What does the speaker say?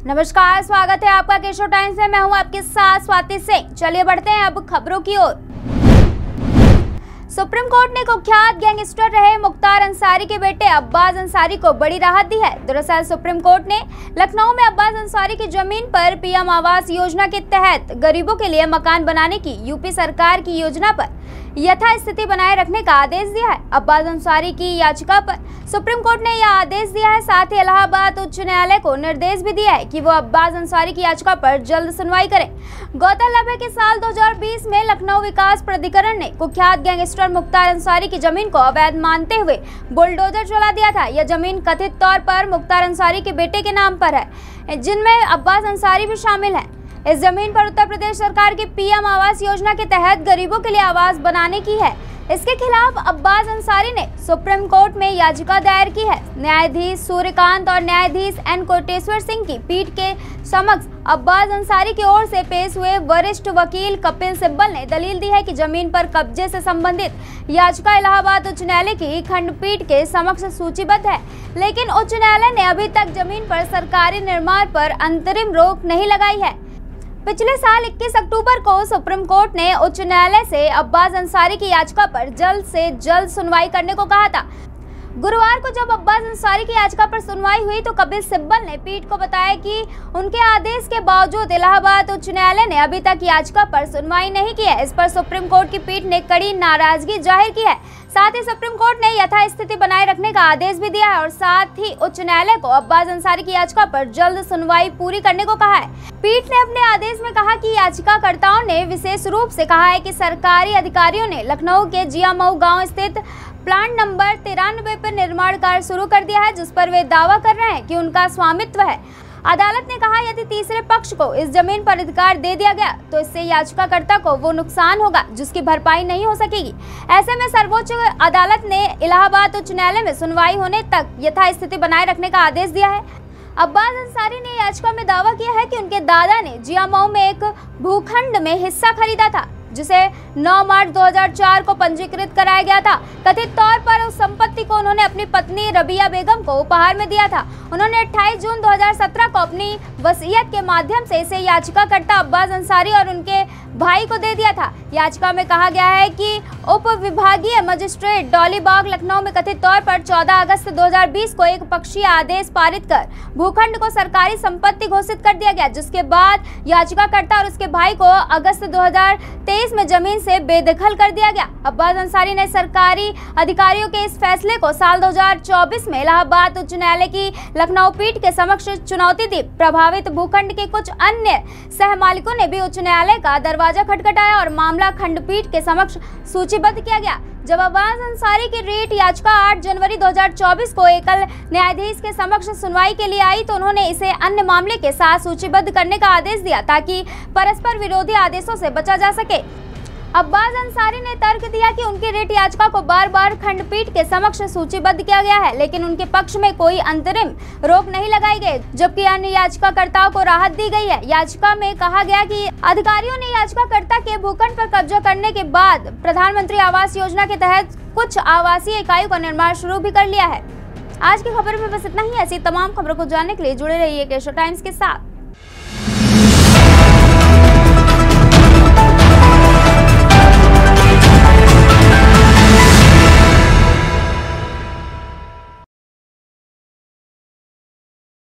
नमस्कार, स्वागत है आपका केशव टाइम्स में। मैं हूं आपके साथ स्वाति सिंह। चलिए बढ़ते हैं अब खबरों की ओर। सुप्रीम कोर्ट ने कुख्यात गैंगस्टर रहे मुख्तार अंसारी के बेटे अब्बास अंसारी को बड़ी राहत दी है। दरअसल सुप्रीम कोर्ट ने लखनऊ में अब्बास अंसारी की जमीन पर पीएम आवास योजना के तहत गरीबों के लिए मकान बनाने की यूपी सरकार की योजना पर यथास्थिति बनाए रखने का आदेश दिया है। अब्बास अंसारी की याचिका पर सुप्रीम कोर्ट ने यह आदेश दिया है। साथ ही इलाहाबाद उच्च न्यायालय को निर्देश भी दिया है कि वो अब्बास अंसारी की याचिका पर जल्द सुनवाई करें। गौरतलब है कि साल 2020 में लखनऊ विकास प्राधिकरण ने कुख्यात गैंगस्टर मुख्तार अंसारी की जमीन को अवैध मानते हुए बुलडोजर चला दिया था। यह जमीन कथित तौर पर मुख्तार अंसारी के बेटे के नाम पर है, जिनमें अब्बास अंसारी भी शामिल है। इस जमीन पर उत्तर प्रदेश सरकार की पीएम आवास योजना के तहत गरीबों के लिए आवास बनाने की है। इसके खिलाफ अब्बास अंसारी ने सुप्रीम कोर्ट में याचिका दायर की है। न्यायाधीश सूर्यकांत और न्यायाधीश एन कोटेश्वर सिंह की पीठ के समक्ष अब्बास अंसारी की ओर से पेश हुए वरिष्ठ वकील कपिल सिब्बल ने दलील दी है कि जमीन पर कब्जे से संबंधित याचिका इलाहाबाद उच्च न्यायालय की खंडपीठ के समक्ष सूचीबद्ध है, लेकिन उच्च न्यायालय ने अभी तक जमीन पर सरकारी निर्माण पर अंतरिम रोक नहीं लगाई है। पिछले साल 21 अक्टूबर को सुप्रीम कोर्ट ने उच्च न्यायालय से अब्बास अंसारी की याचिका पर जल्द से जल्द सुनवाई करने को कहा था। गुरुवार को जब अब्बास अंसारी की याचिका पर सुनवाई हुई तो कपिल सिब्बल ने पीठ को बताया कि उनके आदेश के बावजूद इलाहाबाद उच्च न्यायालय ने अभी तक याचिका पर सुनवाई नहीं की है। इस पर सुप्रीम कोर्ट की पीठ ने कड़ी नाराजगी जाहिर की है। साथ ही सुप्रीम कोर्ट ने यथास्थिति बनाए रखने का आदेश भी दिया है और साथ ही उच्च न्यायालय को अब्बास अंसारी की याचिका पर जल्द सुनवाई पूरी करने को कहा है। पीठ ने अपने आदेश में कहा कि याचिकाकर्ताओं ने विशेष रूप से कहा है कि सरकारी अधिकारियों ने लखनऊ के जियामऊ गांव स्थित प्लांट नंबर 93 पर निर्माण कार्य शुरू कर दिया है, जिस पर वे दावा कर रहे हैं कि उनका स्वामित्व है। अदालत ने कहा यदि तीसरे पक्ष को इस जमीन पर अधिकार दे दिया गया तो इससे याचिकाकर्ता को वो नुकसान होगा जिसकी भरपाई नहीं हो सकेगी। ऐसे में सर्वोच्च अदालत ने इलाहाबाद उच्च न्यायालय में सुनवाई होने तक यथास्थिति बनाए रखने का आदेश दिया है। अब्बास अंसारी ने याचिका में दावा किया है कि उनके दादा ने जियामऊ में एक भूखंड में हिस्सा खरीदा था, जिसे 9 मार्च 2004 को पंजीकृत कराया गया था। कथित तौर पर उस संपत्ति को उन्होंने अपनी पत्नी रबिया बेगम को उपहार में दिया था। उन्होंने 28 जून 2017 को अपनी वसीयत के माध्यम से इसे याचिकाकर्ता अब्बास अंसारी और उनके भाई को दे दिया था। याचिका में कहा गया है कि उप विभागीय मजिस्ट्रेट डॉली बाग लखनऊ में कथित तौर पर 14 अगस्त 2020 को एक पक्षीय आदेश पारित कर भूखंड को सरकारी संपत्ति घोषित कर दिया गया, जिसके बाद याचिकाकर्ता और उसके भाई को अगस्त 2023 में जमीन से बेदखल कर दिया गया। अब्बास अंसारी ने सरकारी अधिकारियों के इस फैसले को साल 2024 में इलाहाबाद उच्च न्यायालय की लखनऊ पीठ के समक्ष चुनौती दी। प्रभावित भूखंड के कुछ अन्य सह मालिकों ने भी उच्च न्यायालय का दरवाजा खटखटाया और मामला खंडपीठ के समक्ष सूचीबद्ध किया गया। जब अब्बास अंसारी की रीट याचिका 8 जनवरी 2024 को एकल न्यायाधीश के समक्ष सुनवाई के लिए आई तो उन्होंने इसे अन्य मामले के साथ सूचीबद्ध करने का आदेश दिया ताकि परस्पर विरोधी आदेशों से बचा जा सके। अब्बास अंसारी ने तर्क दिया कि उनकी रिट याचिका को बार बार खंडपीठ के समक्ष सूचीबद्ध किया गया है, लेकिन उनके पक्ष में कोई अंतरिम रोक नहीं लगाई गई, जबकि अन्य याचिकाकर्ताओं को राहत दी गई है। याचिका में कहा गया कि अधिकारियों ने याचिकाकर्ता के भूखंड पर कब्जा करने के बाद प्रधानमंत्री आवास योजना के तहत कुछ आवासीय इकाइयों का निर्माण शुरू भी कर लिया है। आज की खबर में बस इतना ही। ऐसी तमाम खबरों को जानने के लिए जुड़े रहिए केशव टाइम्स के साथ।